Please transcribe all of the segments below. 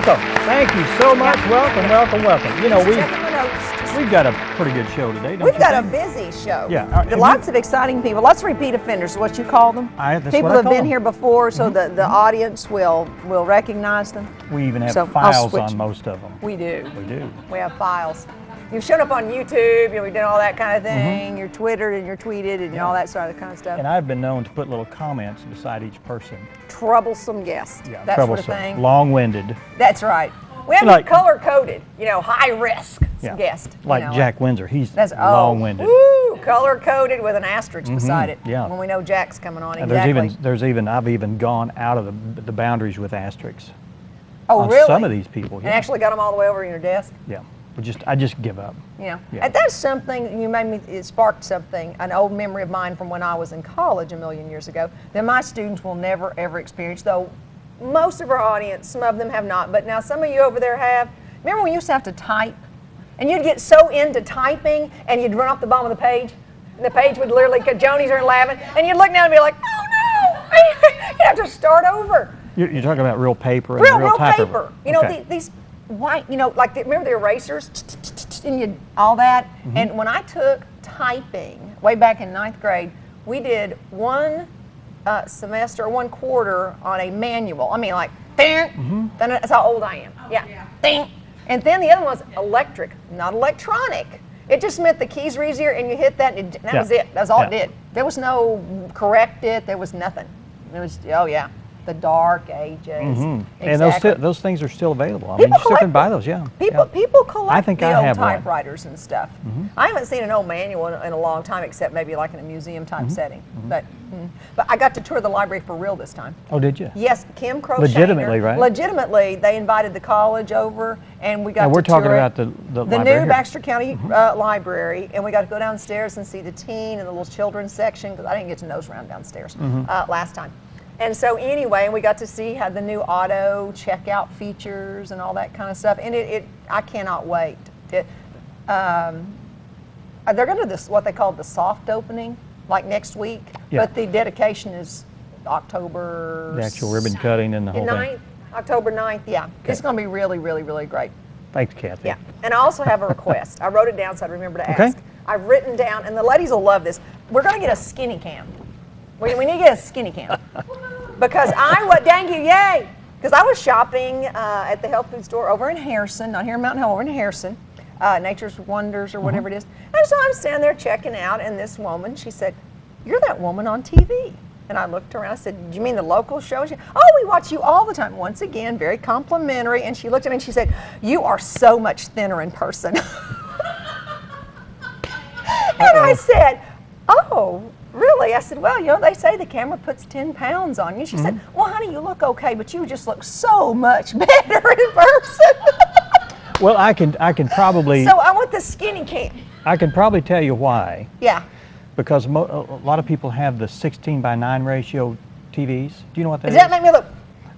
welcome. Thank you so much. Welcome, welcome, welcome. You know, we've got a pretty good show today, don't We've got a busy show. Yeah. Lots of exciting people. Lots of repeat offenders, what you call them. People have been here before, so the audience will recognize them. We even have files on most of them. We do. We do. We have files. You've shown up on YouTube, we did all that kind of thing. You're Twittered and you're tweeted and all that sort of kind of stuff. And I've been known to put little comments beside each person. Troublesome guest. Yeah, that troublesome. Sort of thing. Long-winded. That's right. We have like, color-coded, high risk guest. Like Jack Windsor, he's long-winded. Color-coded with an asterisk beside it. Yeah. When we know Jack's coming on. And exactly. I've even gone out of the boundaries with asterisks. Oh, on really? Some of these people. And actually got them all the way over in your desk? Yeah. I just give up. Yeah. And that's something, it sparked something, an old memory of mine from when I was in college a million years ago, that my students will never, ever experience, though most of our audience, some of them have not, but now some of you over there have. Remember when you used to have to type? And you'd get so into typing, and you'd run off the bottom of the page, and the page would literally, Jonies are laughing, and you'd look down and be like, oh no! You'd have to start over. You're talking about real paper and real paper. These white, remember the erasers and all that? And when I took typing way back in 9th grade, we did one semester or 1 quarter on a manual. I mean, like, then that's how old I am. Ding. And then the other one was electric, not electronic. It just meant the keys were easier and you hit that and that was it. That's all it did. There was no correct it, there was nothing. It was, the dark ages. Exactly. And those things are still available. I mean, you still can buy those, People collect I think I have typewriters and stuff. I haven't seen an old manual in a long time, except maybe like in a museum type setting. But I got to tour the library for real this time. Oh, did you? Yes, Kim Crow. Legitimately, right? Legitimately, they invited the college over, and we got to tour we're talking about the new library Baxter County Library, and we got to go downstairs and see the teen and the little children's section, because I didn't get to nose around downstairs last time. And so anyway, and we got to see how the new auto checkout features and all that kind of stuff. And I cannot wait. They're going to do what they call the soft opening, like next week. Yeah. But the dedication is October. The actual ribbon cutting and the whole thing. October 9th, yeah. Okay. It's going to be really, really, really great. Thanks, Kathy. Yeah. And I also have a request. I wrote it down so I'd remember to ask. I've written down, and the ladies will love this. We're going to get a skinny cam. We need to get a skinny cam. Because dang you, yay! Because I was shopping at the health food store over in Harrison, not here in Mountain Home, over in Harrison, Nature's Wonders or whatever it is. And so I'm standing there checking out, and this woman, she said, "You're that woman on TV." And I looked around, I said, "Do you mean the local show?" She said, "Oh, we watch you all the time." Once again, very complimentary, and she looked at me and she said, "You are so much thinner in person." And I said, "Oh, really?" I said, "Well, they say the camera puts 10 pounds on you." She said, "Well, honey, you look okay, but you just look so much better in person." Well, I can probably. So I want the skinny cam. I can probably tell you why. Yeah. Because a lot of people have the 16:9 ratio TVs. Do you know what that is? Does that make me look?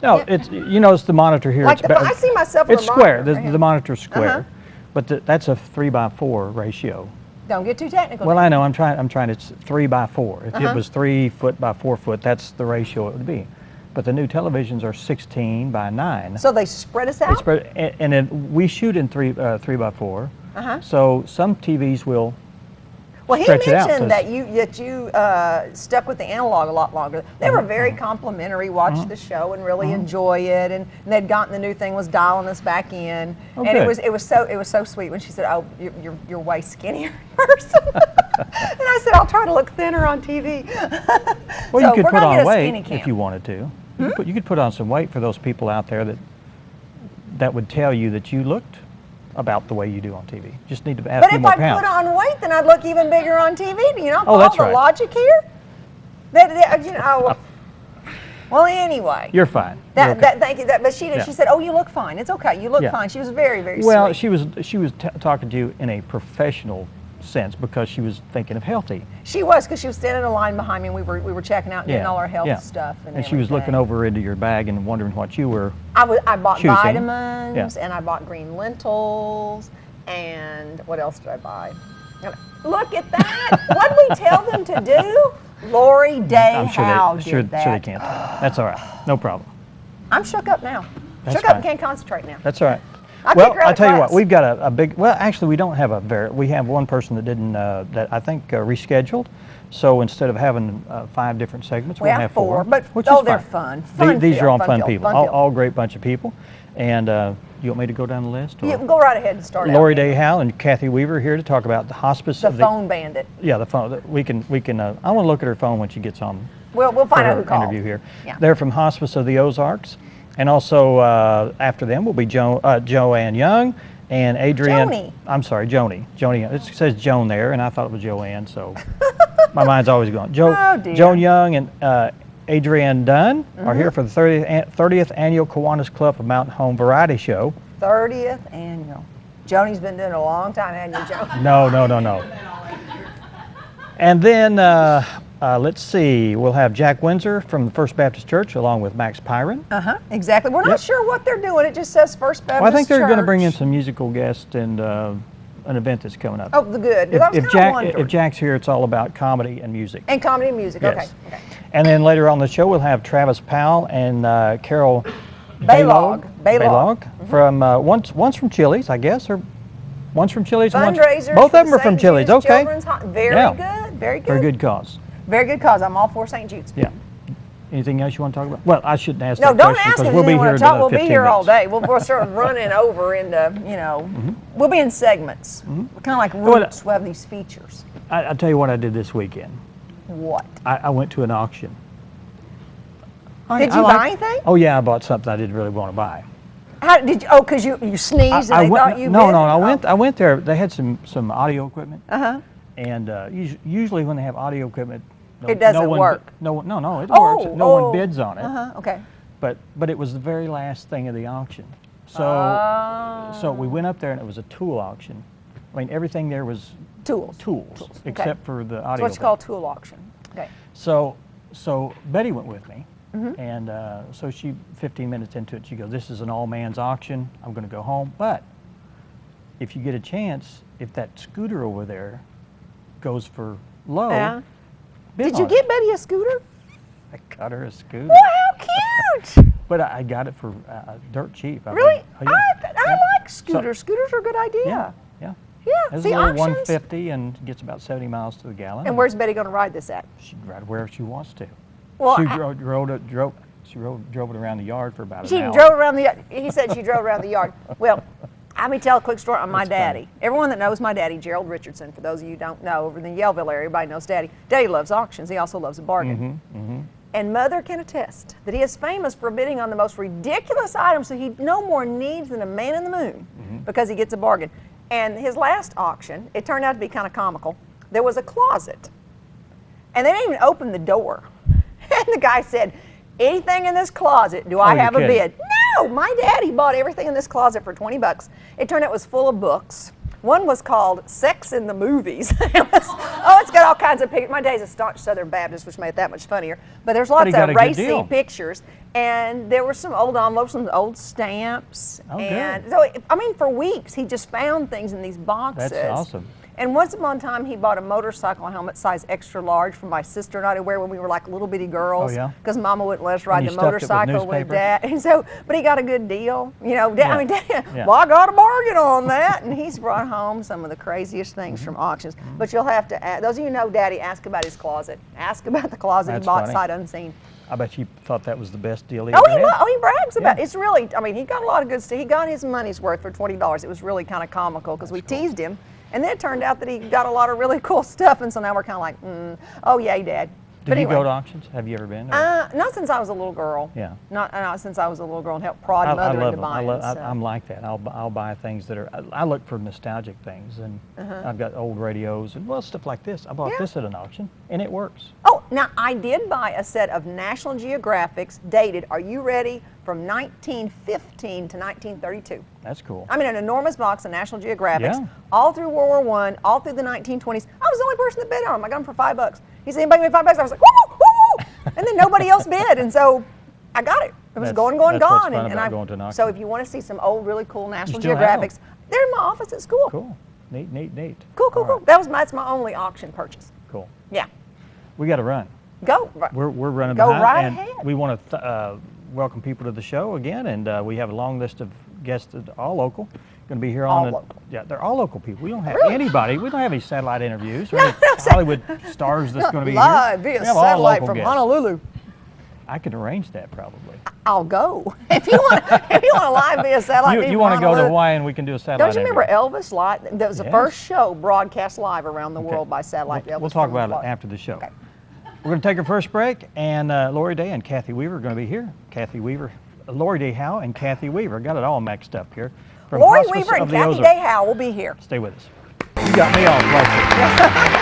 No, it's it's the monitor here. Like I see myself in it's the square. Monitor, the monitor's square, but that's a 3:4 ratio. Don't get too technical. Well, I know. I'm trying. It's 3:4. If it was 3 foot by 4 foot, that's the ratio it would be. But the new televisions are 16:9. So they spread us out. They spread, and then we shoot in 3:4. So some TVs will. Well, he mentioned that you stuck with the analog a lot longer. They were very complimentary, watched the show and really enjoy it, and they'd gotten the new thing, was dialing us back in, and it was so sweet when she said, "Oh, you're way skinnier in person." And I said, "I'll try to look thinner on TV." Well, you could put on weight if you wanted to. You could put on some weight for those people out there that would tell you that you looked about the way you do on TV. Just need to add a few more pounds. But if I put on weight, then I'd look even bigger on TV. Do you know that's the right. logic here? Well, anyway. You're fine. Thank you. But she said, "Oh, you look fine. It's okay. You look fine." She was very, very sweet. Well, she was talking to you in a professional sense because she was thinking of healthy. She was, because she was standing in a line behind me, and we were checking out and doing all our health stuff. And she was looking over into your bag and wondering what you were I bought choosing. vitamins, and I bought green lentils, and what else did I buy? Look at that! What did we tell them to do? Lori Day I'm sure Howe they did that. Sure they can't. That's all right. No problem. I'm shook up now. Shook up and can't concentrate now. That's all right. Well, I'll tell you what, we've got a big, well, actually we don't have we have one person that didn't, that I think rescheduled. So instead of having 5 different segments, we'll have 4. But, which is they're fine. fun. These are all fun people, all great bunch of people. And you want me to go down the list? Yeah, go right ahead and start. Lori Day Howe and Kathy Weaver are here to talk about the hospice. The phone bandit. Yeah, the phone. We can. I want to look at her phone when she gets on. We'll find out who called. Interview here. Yeah. They're from Hospice of the Ozarks, and also after them will be Joanne Young and Adrianne. Joni. I'm sorry, Joni. It says Joan there, and I thought it was Joanne, so my mind's always going. Joan Young and Adrianne Dunn are here for the 30th annual Kiawannas Club of Mountain Home Variety Show. 30th annual. Joni's been doing it a long time, hasn't you, Joan? No. And then, let's see, we'll have Jack Windsor from the First Baptist Church along with Max Pyron. Exactly. We're not sure what they're doing. It just says First Baptist Church. Well, I think they're going to bring in some musical guests and an event that's coming up. Oh, the good. If Jack's here, it's all about comedy and music. And comedy and music, yes. Okay. And then later on the show, we'll have Travis Powell and Carol Balog. From one's from Chilli's, I guess, or one's from Chilli's. Fundraisers. Both of them are from Chilli's. Okay. Very good. Very good cause. Very good cause. I'm all for St. Jude's. Yeah. Anything else you want to talk about? Well, I shouldn't ask that question. No, don't ask us we'll be here We'll be here all day. We'll start running over into, we'll be in segments. We're kind of like Roots. We'll have these features. I'll tell you what I did this weekend. What? I went to an auction. Did you buy anything? Oh, yeah, I bought something I didn't really want to buy. How did you? Oh, because you sneezed and they thought you No, I went there. They had some audio equipment. And usually when they have audio equipment, it doesn't work. It works. No one bids on it. Okay. But it was the very last thing of the auction. So we went up there and it was a tool auction. I mean, everything there was tools. Except for the audio. That's what you call tool auction. Okay. So Betty went with me. And so 15 minutes into it, she goes, "This is an all-man's auction. I'm going to go home. But if you get a chance, if that scooter over there goes for low, did you get Betty a scooter? I got her a scooter. Well, how cute! But I got it for dirt cheap. Really? I like scooters. Scooters are a good idea. Yeah. It's a little 150 and gets about 70 miles to the gallon. And where's Betty going to ride this at? She can ride wherever she wants to. Well, she drove it around the yard for about an hour. She drove around the yard. He said she drove around the yard. Well, let me tell a quick story on my daddy. Funny. Everyone that knows my daddy, Gerald Richardson, for those of you who don't know, over in the Yellville area, everybody knows Daddy. Daddy loves auctions. He also loves a bargain. And Mother can attest that he is famous for bidding on the most ridiculous items, so he no more needs than a man in the moon because he gets a bargain. And his last auction, it turned out to be kind of comical. There was a closet, and they didn't even open the door. And the guy said, "Anything in this closet, do I have a bid?" No, my daddy bought everything in this closet for $20. It turned out it was full of books. One was called Sex in the Movies. It's got all kinds of pictures. My dad's a staunch Southern Baptist, which made it that much funnier. But there's lots of racy pictures. And there were some old envelopes, some old stamps. And so, I mean, for weeks, he just found things in these boxes. That's awesome. And once upon a time, he bought a motorcycle helmet size extra large for my sister and I to wear when we were like little bitty girls. Because Mama wouldn't let us ride the motorcycle with Dad. And so, but he got a good deal. You know, Dad, well, I got a bargain on that. And he's brought home some of the craziest things from auctions. But you'll have to ask, those of you who know Daddy, ask about his closet. Ask about the closet he bought sight unseen. I bet you thought that was the best deal he ever had. He brags about it. It's really, I mean, he got a lot of good stuff. He got his money's worth for $20. It was really kind of comical because we teased him. And then it turned out that he got a lot of really cool stuff, and so now we're kind of like, oh, yay, Dad. Did you go to auctions? Have you ever been? Not since I was a little girl. Yeah. Not since I was a little girl and helped prod Mother into buying. I'm like that. I'll buy things that are, I look for nostalgic things, and I've got old radios and stuff like this. I bought this at an auction, and it works. Oh, now I did buy a set of National Geographics dated, are you ready, from 1915 to 1932. That's cool. I mean, an enormous box of National Geographics, all through World War I, all through the 1920s. I was the only person that bid on them. I got them for $5. He said, anybody give me $5? I was like, woo, woo, woo. And then nobody else bid, and so I got it. It was going. What's fun about going to an auction. So if you want to see some old, really cool National Geographics, they're in my office at school. Cool. Neat. Cool. That's my only auction purchase. Cool. Yeah. We got to run. Go. We're running behind. Go right ahead. We want to welcome people to the show again, and we have a long list of guests that are all local. Going to be here on all local. Yeah, they're all local people. We don't have Really? anybody. We don't have any satellite interviews or any Hollywood stars that's going to be live here. via We have all satellite local from guests. Honolulu. I can arrange that probably. I'll go if you want. If you want to live via satellite. You want to go to Hawaii and we can do a satellite. Don't you remember interview. Elvis live? That was the first show broadcast live around the world by satellite. We'll talk about it after the show. Okay. We're going to take our first break, and Lori Day and Kathy Weaver are going to be here. Kathy Weaver, Lori Day Howe, and Kathy Weaver. Got it all mixed up here. From Lori Hospice Weaver and of the Kathy Ozarks. Day Howe will be here. Stay with us. You got me all flustered.